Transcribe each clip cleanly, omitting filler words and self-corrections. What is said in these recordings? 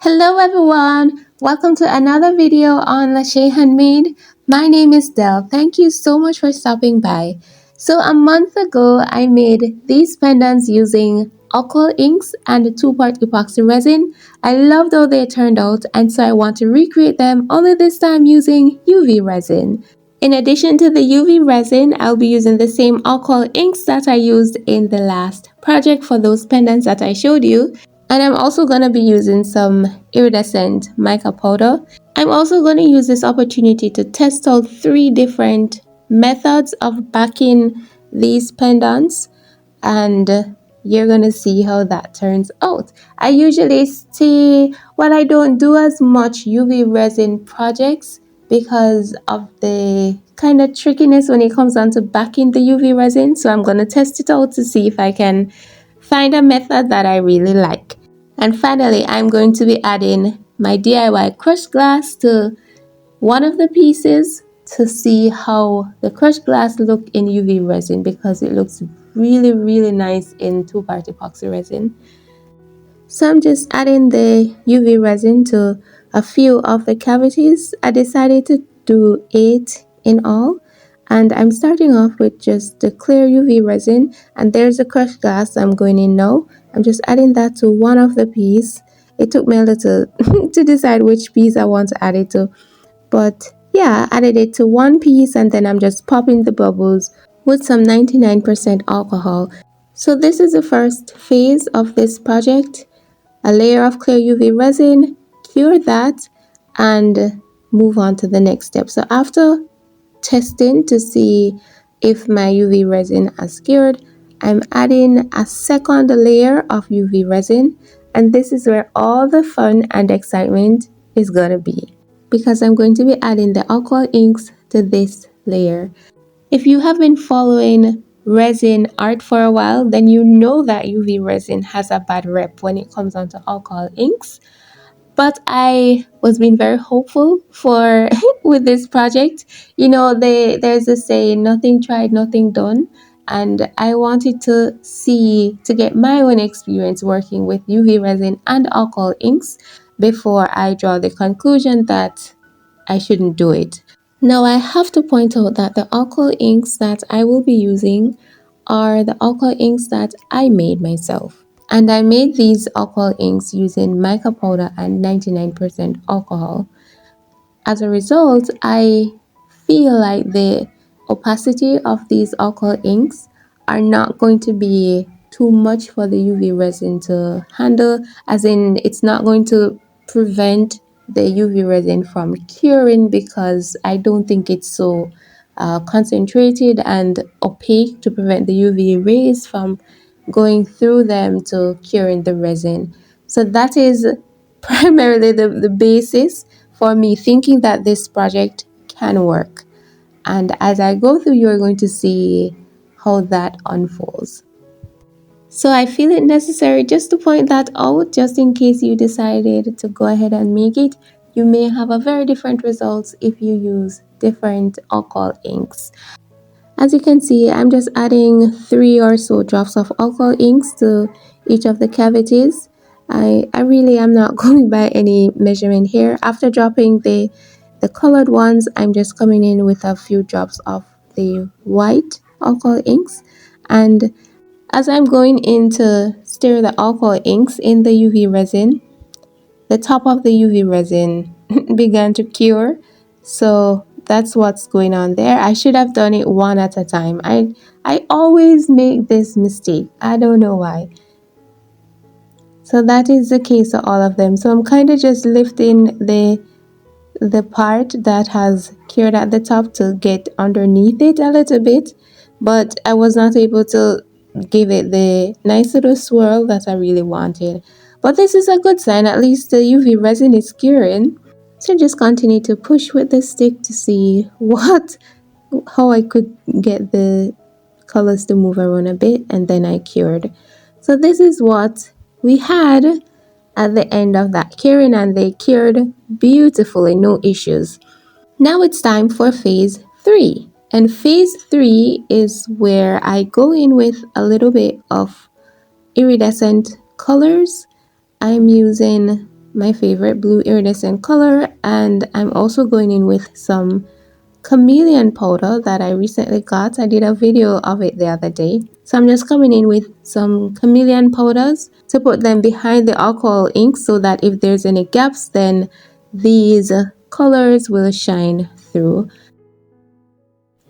Hello everyone, welcome to another video on HANDMADE. My name is Del. Thank you so much for stopping by. So a month ago I made these pendants using alcohol inks and a 2-part epoxy resin. I loved how they turned out, and so I want to recreate them, only this time using UV resin. In addition to the UV resin, I'll be using the same alcohol inks that I used in the last project for those pendants that I showed you. And I'm also going to be using some iridescent mica powder. I'm also going to use this opportunity to test out 3 different methods of backing these pendants, and you're going to see how that turns out. I usually I don't do as much UV resin projects because of the kind of trickiness when it comes down to backing the UV resin. So I'm going to test it out to see if I can find a method that I really like. And finally, I'm going to be adding my DIY crushed glass to one of the pieces to see how the crushed glass look in UV resin, because it looks really nice in 2-part epoxy resin. So I'm just adding the UV resin to a few of the cavities. I decided to do 8 in all, and I'm starting off with just the clear UV resin, and there's the crushed glass I'm going in now. I'm just adding that to one of the piece. It took me a little to decide which piece I want to add it to, but yeah, I added it to one piece, and then I'm just popping the bubbles with some 99% alcohol. So this is the first phase of this project. A layer of clear UV resin, cure that, and move on to the next step. So after testing to see if my UV resin has cured, I'm adding a second layer of UV resin, and this is where all the fun and excitement is gonna be, because I'm going to be adding the alcohol inks to this layer. If you have been following resin art for a while, then you know that UV resin has a bad rep when it comes onto alcohol inks. But I was being very hopeful for with this project. You know, there's a saying, nothing tried, nothing done. And I wanted to get my own experience working with UV resin and alcohol inks before I draw the conclusion that I shouldn't do it. Now I have to point out that the alcohol inks that I will be using are the alcohol inks that I made myself. And I made these alcohol inks using mica powder and 99% alcohol. As a result, I feel like the opacity of these alcohol inks are not going to be too much for the UV resin to handle, as in it's not going to prevent the UV resin from curing, because I don't think it's so concentrated and opaque to prevent the UV rays from going through them to curing the resin. So that is primarily the basis for me thinking that this project can work. And as I go through, you're going to see how that unfolds. So I feel it necessary just to point that out, just in case you decided to go ahead and make it. You may have a very different results if you use different alcohol inks. As you can see, I'm just adding 3 or so drops of alcohol inks to each of the cavities. I really am not going by any measurement here. After dropping the colored ones, I'm just coming in with a few drops of the white alcohol inks. And as I'm going in to stir the alcohol inks in the UV resin, the top of the UV resin began to cure. So that's what's going on there. I should have done it one at a time. I always make this mistake. I don't know why. So that is the case of all of them. So I'm kind of just lifting the part that has cured at the top to get underneath it a little bit, but I was not able to give it the nice little swirl that I really wanted. But this is a good sign, at least the UV resin is curing. So just continue to push with the stick to see how I could get the colors to move around a bit, and then I cured. So this is what we had at the end of that curing, and they cured beautifully, no issues. Now it's time for phase 3. And phase 3 is where I go in with a little bit of iridescent colors. I'm using my favorite blue iridescent color, and I'm also going in with some chameleon powder that I recently got. I did a video of it the other day. So I'm just coming in with some chameleon powders to put them behind the alcohol ink so that if there's any gaps, then these colors will shine through.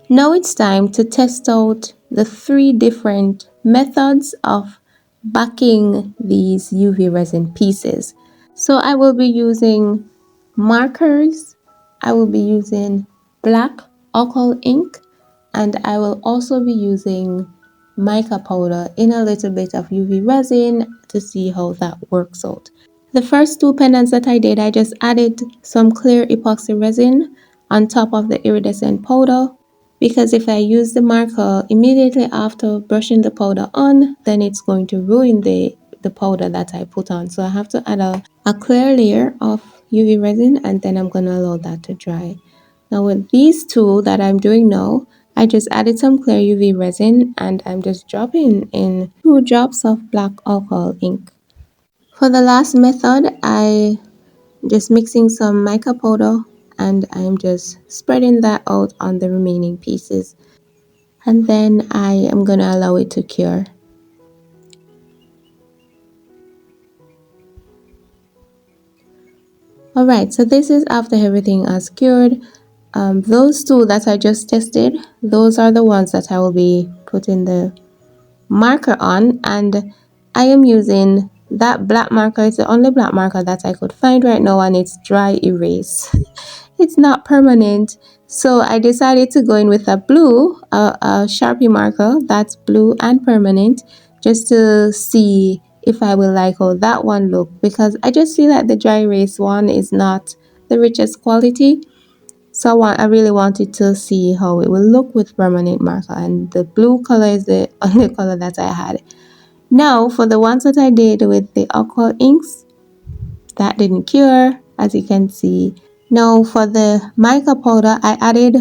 Now it's time to test out the 3 different methods of backing these UV resin pieces. So I will be using markers, I will be using black alcohol ink, and I will also be using mica powder in a little bit of UV resin to see how that works out. The first 2 pendants that I did, I just added some clear epoxy resin on top of the iridescent powder, because if I use the marker immediately after brushing the powder on, then it's going to ruin the powder that I put on. So I have to add a clear layer of UV resin, and then I'm going to allow that to dry. Now with these 2 that I'm doing now, I just added some clear UV resin and I'm just dropping in 2 drops of black alcohol ink. For the last method, I just mixing some mica powder and I'm just spreading that out on the remaining pieces. And then I am going to allow it to cure. Alright, so this is after everything has cured. Those 2 that I just tested, those are the ones that I will be putting the marker on, and I am using that black marker. It's the only black marker that I could find right now, and it's dry erase. It's not permanent, so I decided to go in with a blue, a Sharpie marker that's blue and permanent, just to see if I will like how that one look, because I just feel like the dry erase one is not the richest quality. So I really wanted to see how it will look with permanent marker, and the blue color is the only color that I had. Now for the ones that I did with the alcohol inks, that didn't cure, as you can see. Now for the mica powder, I added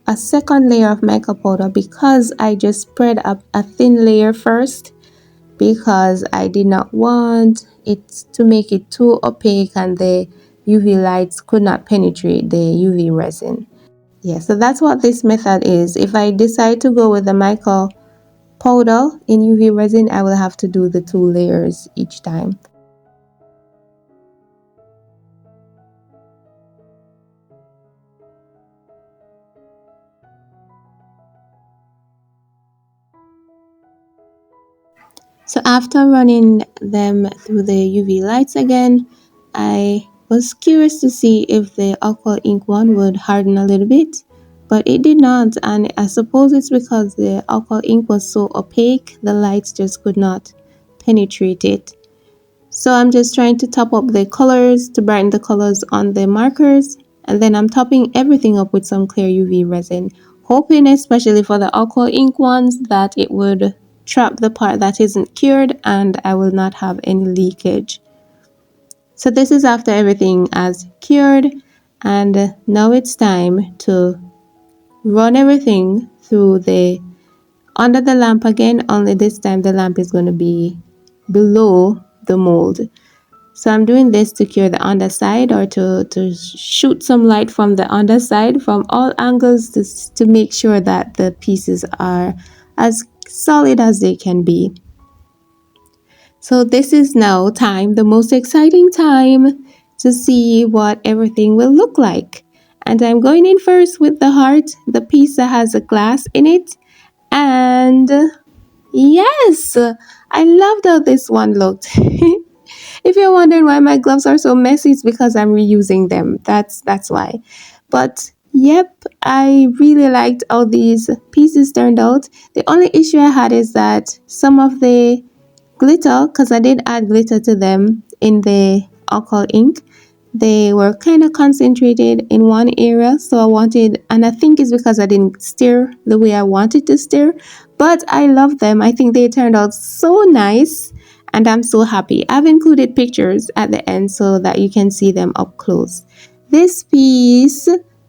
a second layer of mica powder because I just spread up a thin layer first, because I did not want it to make it too opaque and the UV lights could not penetrate the UV resin. Yeah, so that's what this method is. If I decide to go with the mica powder in UV resin, I will have to do the 2 layers each time. So after running them through the UV lights again, I was curious to see if the alcohol ink one would harden a little bit, but it did not, and I suppose it's because the alcohol ink was so opaque, the lights just could not penetrate it. So I'm just trying to top up the colors to brighten the colors on the markers, and then I'm topping everything up with some clear UV resin, hoping especially for the alcohol ink ones that it would trap the part that isn't cured and I will not have any leakage. So this is after everything has cured, and now it's time to run everything through the under the lamp again, only this time the lamp is going to be below the mold. So I'm doing this to cure the underside, or to shoot some light from the underside from all angles to make sure that the pieces are as solid as they can be. So this is now time, the most exciting time, to see what everything will look like. And I'm going in first with the heart, the piece that has a glass in it. And yes, I loved how this one looked. If you're wondering why my gloves are so messy, it's because I'm reusing them. That's why. But yep, I really liked how these pieces turned out. The only issue I had is that some of the glitter, because I did add glitter to them in the alcohol ink, they were kind of concentrated in one area, so I wanted, and I think it's because I didn't stir the way I wanted to stir, but I love them. I think they turned out so nice and I'm so happy. I've included pictures at the end so that you can see them up close. This piece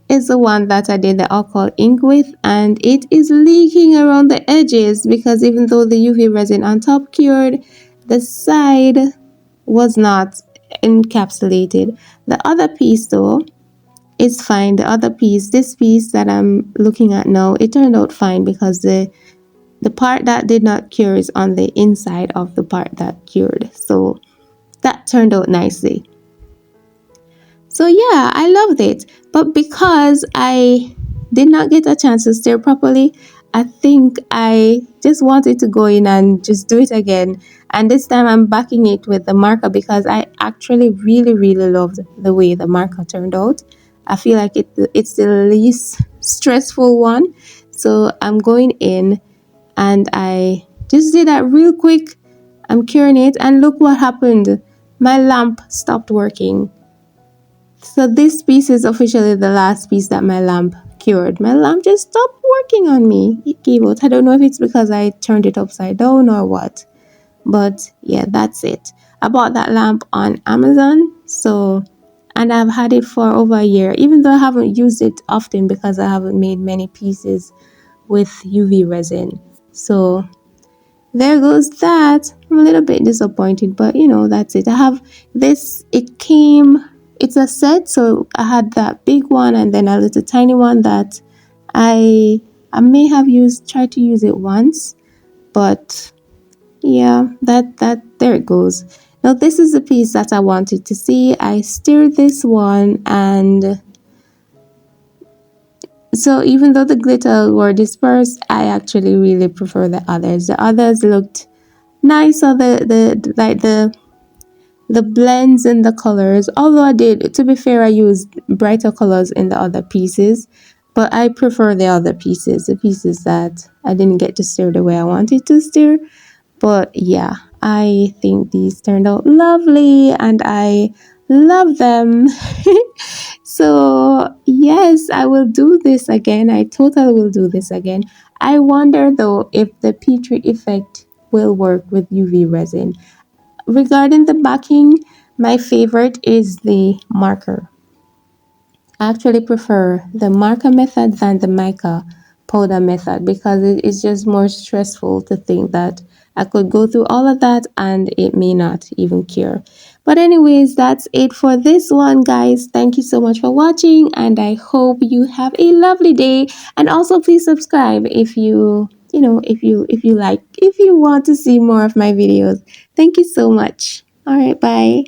is the one that I did the alcohol ink with, and it is leaking around the edges because even though the UV resin on top cured, the side was not. encapsulated. The other piece though is fine. The other piece, this piece that I'm looking at now, it turned out fine because the part that did not cure is on the inside of the part that cured. So that turned out nicely. So yeah, I loved it. But because I did not get a chance to stir properly, I think I just wanted to go in and just do it again. And this time I'm backing it with the marker because I actually really, really loved the way the marker turned out. I feel like it's the least stressful one. So I'm going in and I just did that real quick. I'm curing it and look what happened. My lamp stopped working. So this piece is officially the last piece that my lamp cured. My lamp just stopped working on me. It gave out. I don't know if it's because I turned it upside down or what. But yeah, that's it. I bought that lamp on Amazon. And I've had it for over a year, even though I haven't used it often because I haven't made many pieces with UV resin. So there goes that. I'm a little bit disappointed, but that's it. I have this, it's a set, so I had that big one and then a little tiny one that I may have tried to use it once, but yeah, that there it goes. Now this is the piece that I wanted to see. I stirred this one, and so even though the glitter were dispersed, I actually really prefer the others. The others looked nice, or the blends and the colors. Although I did, to be fair, I used brighter colors in the other pieces, but I prefer the other pieces, the pieces that I didn't get to stir the way I wanted to stir. But yeah, I think these turned out lovely and I love them. So yes, I will do this again. I totally will do this again. I wonder though if the Petri effect will work with UV resin. Regarding the backing, my favorite is the marker. I actually prefer the marker method than the mica powder method because it is just more stressful to think that I could go through all of that and it may not even cure. But anyways, that's it for this one, guys. Thank you so much for watching and I hope you have a lovely day. And also please subscribe if if you want to see more of my videos. Thank you so much. All right, bye.